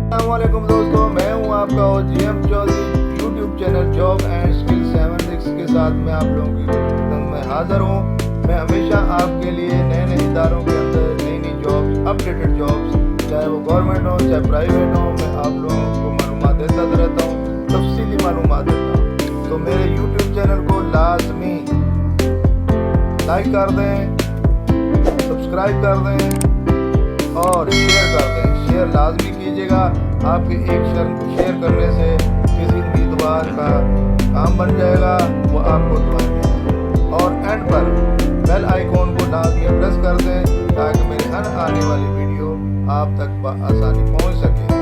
अस्सलामुअलैकुम दोस्तों, मैं हूं आपका GM Chaudhary. YouTube channel job and skill 76 के साथ मैं आप लोगों की खिदमत में हाजिर हूं। मैं हमेशा आपके लिए नए नए इदारों के अंदर नई नई जॉब्स, अपडेटेड जॉब्स, चाहे वो गवर्नमेंट हो चाहे प्राइवेट हो, मैं आप लोगों को मालूमात देता रहता हूँ, तफसीली मालूमात देता हूँ। तो मेरे यूट्यूब चैनल को लाजमी लाइक कर दें, सब्सक्राइब कर दें और शेयर कर दें। शेयर लाजमी कीजिएगा। आपके एक शेयर करने से किसी उम्मीदवार का काम बन जाएगा, वो आपको दुआ देगा। और एंड पर बेल आइकॉन को लाजमी प्रेस कर दें ताकि मेरी हर आने वाली वीडियो आप तक आसानी पहुंच सके।